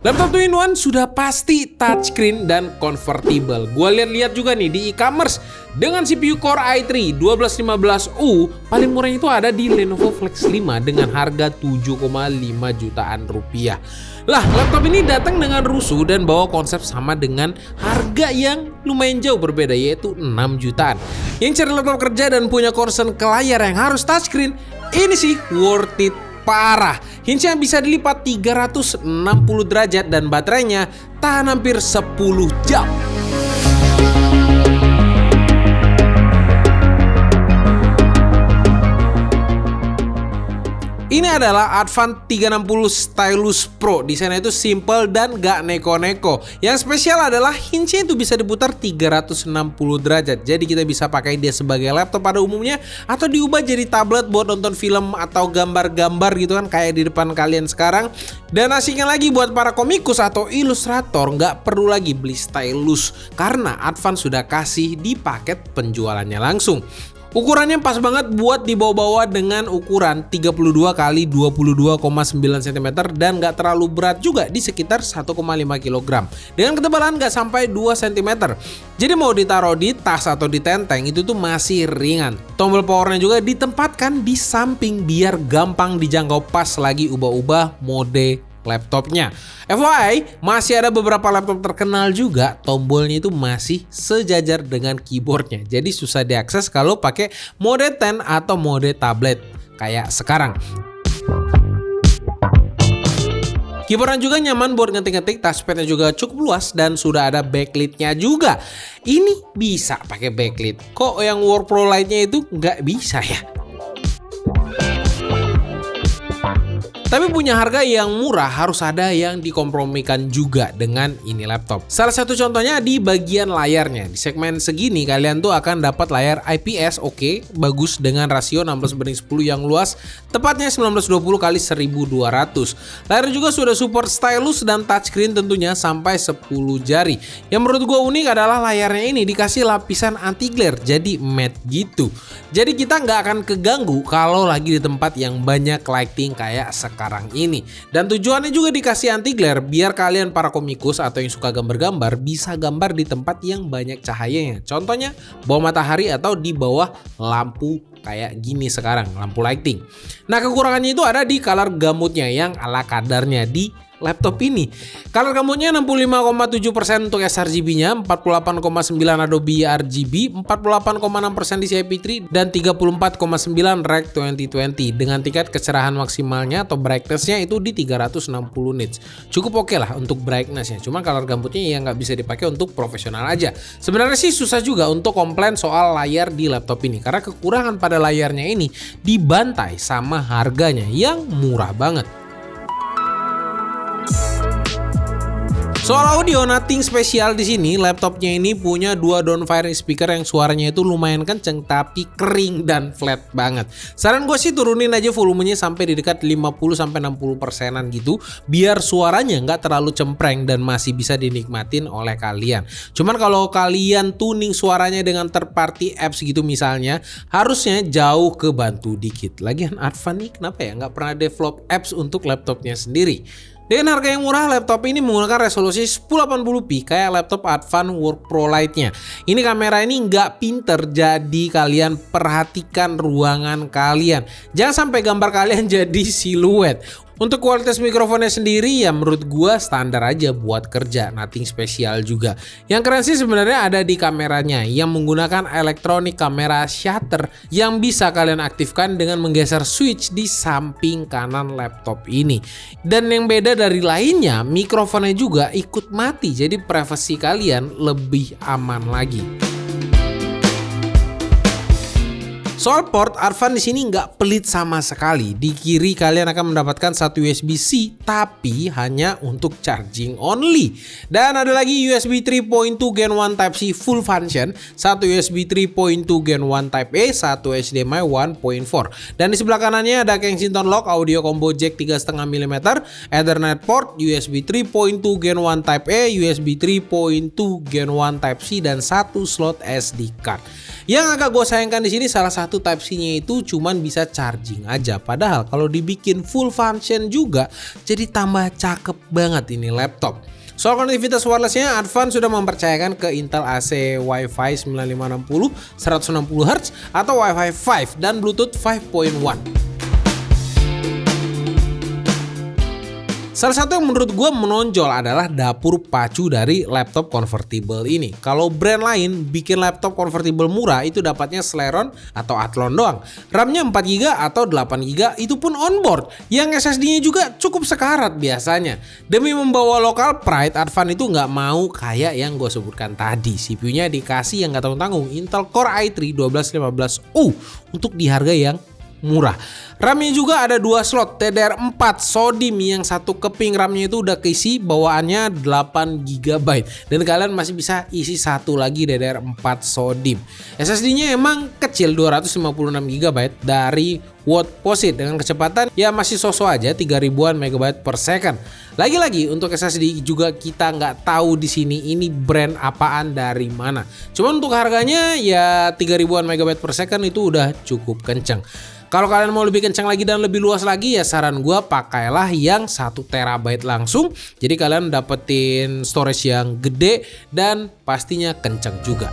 Laptop 2-in-1 sudah pasti touchscreen dan convertible. Gua lihat-lihat juga nih di e-commerce dengan CPU Core i3 1215U paling murahnya itu ada di Lenovo Flex 5 dengan harga 7,5 jutaan rupiah. Lah, laptop ini datang dengan rusuh dan bawa konsep sama dengan harga yang lumayan jauh berbeda, yaitu 6 jutaan. Yang cari laptop kerja dan punya concern ke layar yang harus touchscreen, ini sih worth it parah. Hinge-nya bisa dilipat 360 derajat dan baterainya tahan hampir 10 jam. Ini adalah Advan 360 Stylus Pro. Desainnya itu simple dan gak neko-neko. Yang spesial adalah hinge-nya itu bisa diputar 360 derajat. Jadi kita bisa pakai dia sebagai laptop pada umumnya atau diubah jadi tablet buat nonton film atau gambar-gambar gitu kan kayak di depan kalian sekarang. Dan asiknya lagi buat para komikus atau ilustrator nggak perlu lagi beli stylus karena Advan sudah kasih di paket penjualannya langsung. Ukurannya pas banget buat dibawa-bawa dengan ukuran 32 x 22,9 cm dan gak terlalu berat juga di sekitar 1,5 kg dengan ketebalan gak sampai 2 cm. Jadi mau ditaruh di tas atau di tenteng itu tuh masih ringan. Tombol powernya juga ditempatkan di samping biar gampang dijangkau pas lagi ubah-ubah mode laptopnya. FYI, masih ada beberapa laptop terkenal juga tombolnya itu masih sejajar dengan keyboardnya. Jadi susah diakses kalau pakai mode 10 atau mode tablet kayak sekarang. Keyboardnya juga nyaman buat ngetik-ngetik, touchpadnya juga cukup luas dan sudah ada backlit-nya juga. Ini bisa pakai backlit. Kok yang Workflow Lite-nya itu nggak bisa ya? Tapi punya harga yang murah harus ada yang dikompromikan juga dengan ini laptop. Salah satu contohnya di bagian layarnya. Di segmen segini kalian tuh akan dapat layar IPS bagus dengan rasio 16:10 yang luas, tepatnya 1920 x 1200. Layar juga sudah support stylus dan touchscreen tentunya sampai 10 jari. Yang menurut gue unik adalah layarnya ini dikasih lapisan anti glare jadi matte gitu. Jadi kita nggak akan keganggu kalau lagi di tempat yang banyak lighting kayak sekarang ini. Dan tujuannya juga dikasih anti glare biar kalian para komikus atau yang suka gambar-gambar bisa gambar di tempat yang banyak cahayanya. Contohnya bawah matahari atau di bawah lampu kayak gini sekarang, lampu lighting. Nah, kekurangannya itu ada di color gamutnya yang ala kadarnya di laptop ini. Color gamutnya 65,7% untuk sRGB-nya, 48,9% Adobe RGB, 48,6% DCI P3 dan 34,9% Rec 2020 dengan tingkat kecerahan maksimalnya atau brightness-nya itu di 360 nits. Cukup oke lah untuk brightness-nya. Cuma color gambutnya ya nggak bisa dipakai untuk profesional aja. Sebenarnya sih susah juga untuk komplain soal layar di laptop ini karena kekurangan pada layarnya ini dibantai sama harganya yang murah banget. Soal audio, nothing spesial di sini. Laptopnya ini punya dua downfiring speaker yang suaranya itu lumayan kenceng tapi kering dan flat banget. Saran gue sih turunin aja volumenya sampai di dekat 50-60%-an gitu biar suaranya nggak terlalu cempreng dan masih bisa dinikmatin oleh kalian. Cuman kalau kalian tuning suaranya dengan third party apps gitu misalnya, harusnya jauh kebantu dikit. Lagian Advan nih kenapa ya nggak pernah develop apps untuk laptopnya sendiri? Dengan harga yang murah, laptop ini menggunakan resolusi 1080p kayak laptop Advan Workflow Lite-nya. Ini kamera ini nggak pinter, jadi kalian perhatikan ruangan kalian. Jangan sampai gambar kalian jadi siluet. Untuk kualitas mikrofonnya sendiri ya menurut gua standar aja buat kerja, nothing spesial juga. Yang keren sih sebenarnya ada di kameranya yang menggunakan elektronik kamera shutter yang bisa kalian aktifkan dengan menggeser switch di samping kanan laptop ini. Dan yang beda dari lainnya, mikrofonnya juga ikut mati jadi privasi kalian lebih aman lagi. Soal port, Advan di sini nggak pelit sama sekali. Di kiri kalian akan mendapatkan satu USB-C, tapi hanya untuk charging only. Dan ada lagi USB 3.2 Gen 1 Type-C full function, satu USB 3.2 Gen 1 Type-A, satu HDMI 1.4. Dan di sebelah kanannya ada Kensington lock, audio combo jack 3,5 mm, Ethernet port, USB 3.2 Gen 1 Type-A, USB 3.2 Gen 1 Type-C dan satu slot SD card. Yang agak gue sayangkan di sini salah satu satu Type-C-nya itu cuman bisa charging aja. Padahal kalau dibikin full function juga jadi tambah cakep banget ini laptop. Soal konektivitas wirelessnya, Advan sudah mempercayakan ke Intel AC Wi-Fi 9560 160Hz atau Wi-Fi 5 dan Bluetooth 5.1. Salah satu yang menurut gue menonjol adalah dapur pacu dari laptop convertible ini. Kalau brand lain bikin laptop convertible murah itu dapatnya Celeron atau Athlon doang. RAM-nya 4GB atau 8GB itu pun onboard. Yang SSD-nya juga cukup sekarat biasanya. Demi membawa local pride, Advan itu nggak mau kayak yang gue sebutkan tadi. CPU-nya dikasih yang nggak tanggung-tanggung Intel Core i3 1215U untuk di harga yang murah. RAM-nya juga ada 2 slot TDR4 SODIMM, yang satu keping RAM-nya itu udah keisi, bawaannya 8GB dan kalian masih bisa isi satu lagi DDR4 SODIMM. SSD-nya emang kecil 256GB dari WordPosit dengan kecepatan ya masih sosok aja 3000-an MB per second. Lagi-lagi untuk SSD juga kita nggak tahu di sini ini brand apaan dari mana. Cuman untuk harganya ya 3000-an MB per second itu udah cukup kenceng. Kalau kalian mau lebih kencang lagi dan lebih luas lagi ya saran gue pakailah yang 1 TB langsung. Jadi kalian dapetin storage yang gede dan pastinya kencang juga.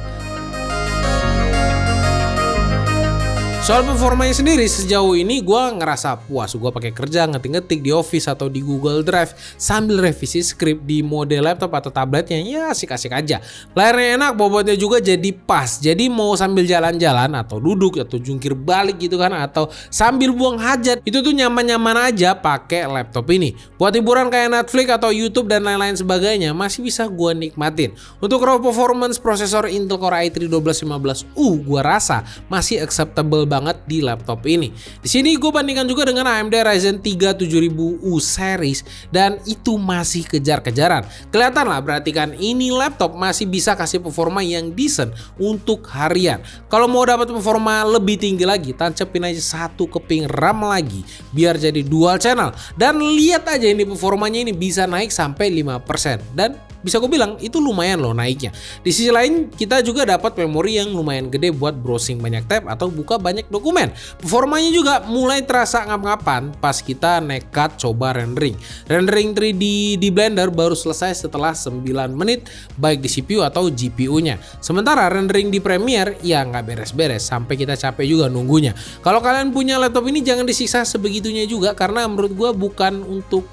Soal performanya sendiri sejauh ini gue ngerasa puas. Gue pakai kerja ngetik-ngetik di Office atau di Google Drive sambil revisi skrip di mode laptop atau tabletnya ya asik-asik aja. Layarnya enak, bobotnya juga jadi pas. Jadi mau sambil jalan-jalan atau duduk atau jungkir balik gitu kan, atau sambil buang hajat, itu tuh nyaman-nyaman aja pakai laptop ini. Buat hiburan kayak Netflix atau YouTube dan lain-lain sebagainya masih bisa gue nikmatin. Untuk raw performance prosesor Intel Core i3 1215U gue rasa masih acceptable banget di laptop ini. Di sini gue bandingkan juga dengan AMD Ryzen 3 7000U series dan itu masih kejar-kejaran. Kelihatan lah, berarti kan ini laptop masih bisa kasih performa yang decent untuk harian. Kalau mau dapat performa lebih tinggi lagi, tancepin aja 1 keping RAM lagi biar jadi dual channel dan lihat aja ini performanya ini bisa naik sampai 5% dan bisa gue bilang itu lumayan loh naiknya. Di sisi lain kita juga dapat memori yang lumayan gede buat browsing banyak tab atau buka banyak dokumen. Performanya juga mulai terasa ngap-ngapan pas kita nekat coba rendering. Rendering 3D di Blender baru selesai setelah 9 menit baik di CPU atau GPU-nya. Sementara rendering di Premiere ya nggak beres-beres sampai kita capek juga nunggunya. Kalau kalian punya laptop ini jangan disiksa sebegitunya juga karena menurut gue bukan untuk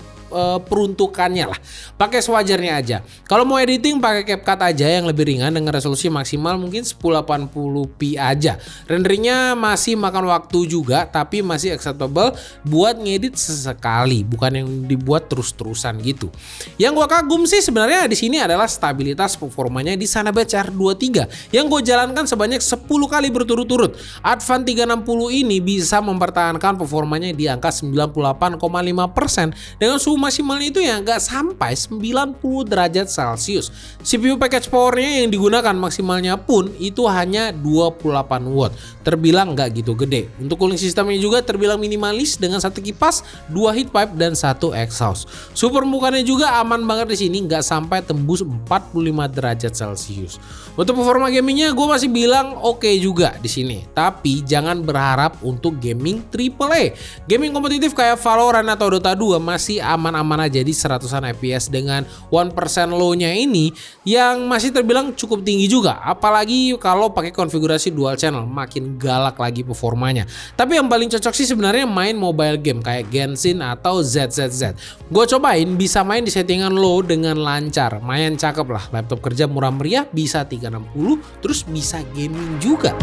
peruntukannya lah. Pakai sewajarnya aja. Kalau mau editing pakai CapCut aja yang lebih ringan dengan resolusi maksimal mungkin 1080p aja. Renderingnya masih makan waktu juga tapi masih acceptable buat ngedit sesekali, bukan yang dibuat terus-terusan gitu. Yang gua kagum sih sebenarnya di sini adalah stabilitas performanya di Cinebench R23 yang gue jalankan sebanyak 10 kali berturut-turut. Advan 360 ini bisa mempertahankan performanya di angka 98,5% dengan suhu maksimalnya itu ya nggak sampai 90 derajat Celcius. CPU package powernya yang digunakan maksimalnya pun itu hanya 28 watt. Terbilang nggak gitu gede. Untuk cooling sistemnya juga terbilang minimalis dengan 1 kipas, 2 heat pipe dan 1 exhaust. Suhu permukaannya juga aman banget di sini, nggak sampai tembus 45 derajat Celcius. Untuk performa gamingnya gue masih bilang oke juga di sini. Tapi jangan berharap untuk gaming AAA. Gaming kompetitif kayak Valorant atau Dota 2 masih aman-aman aja di 100-an FPS dengan 1% low-nya ini yang masih terbilang cukup tinggi juga. Apalagi kalau pakai konfigurasi dual channel, makin galak lagi performanya. Tapi yang paling cocok sih sebenarnya main mobile game kayak Genshin atau ZZZ. Gue cobain bisa main di settingan low dengan lancar. Main cakep lah, laptop kerja murah meriah bisa 360 terus bisa gaming juga.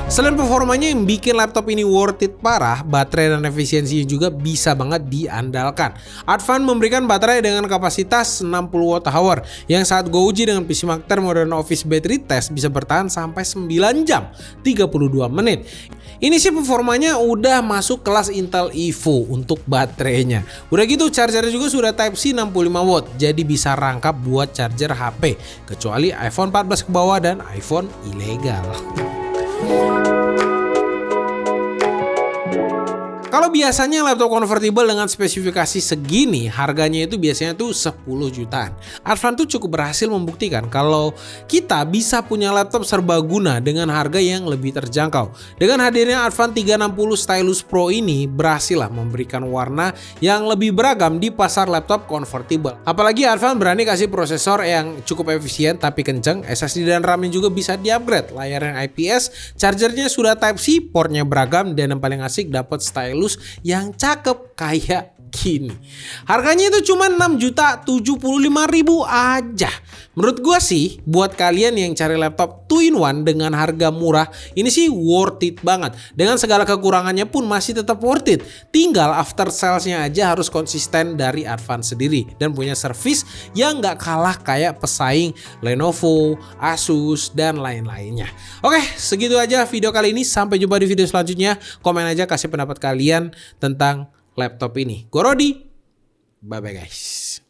Selain performanya yang bikin laptop ini worth it parah, baterai dan efisiensinya juga bisa banget diandalkan. Advan memberikan baterai dengan kapasitas 60 Wh yang saat gue uji dengan PC Mac Modern Office Battery Test bisa bertahan sampai 9 jam 32 menit. Ini sih performanya udah masuk kelas Intel Evo untuk baterainya. Udah gitu chargernya juga sudah Type-C 65 watt, jadi bisa rangkap buat charger HP kecuali iPhone 14 ke bawah dan iPhone ilegal. Kalau biasanya laptop convertible dengan spesifikasi segini, harganya itu biasanya tuh 10 jutaan. Advan tuh cukup berhasil membuktikan kalau kita bisa punya laptop serbaguna dengan harga yang lebih terjangkau. Dengan hadirnya Advan 360 Stylus Pro ini berhasil lah memberikan warna yang lebih beragam di pasar laptop convertible. Apalagi Advan berani kasih prosesor yang cukup efisien tapi kenceng, SSD dan RAM-nya juga bisa di-upgrade, layarnya IPS, chargernya sudah Type-C, portnya beragam, dan yang paling asik dapat stylus yang cakep kayak gini. Harganya itu cuma 6.075.000 aja. Menurut gua sih, buat kalian yang cari laptop 2-in-1 dengan harga murah, ini sih worth it banget. Dengan segala kekurangannya pun masih tetap worth it. Tinggal after sales-nya aja harus konsisten dari Advan sendiri dan punya service yang nggak kalah kayak pesaing Lenovo, Asus, dan lain-lainnya. Oke, segitu aja video kali ini. Sampai jumpa di video selanjutnya. Komen aja, kasih pendapat kalian tentang laptop ini. Gue Rodi. Bye-bye guys.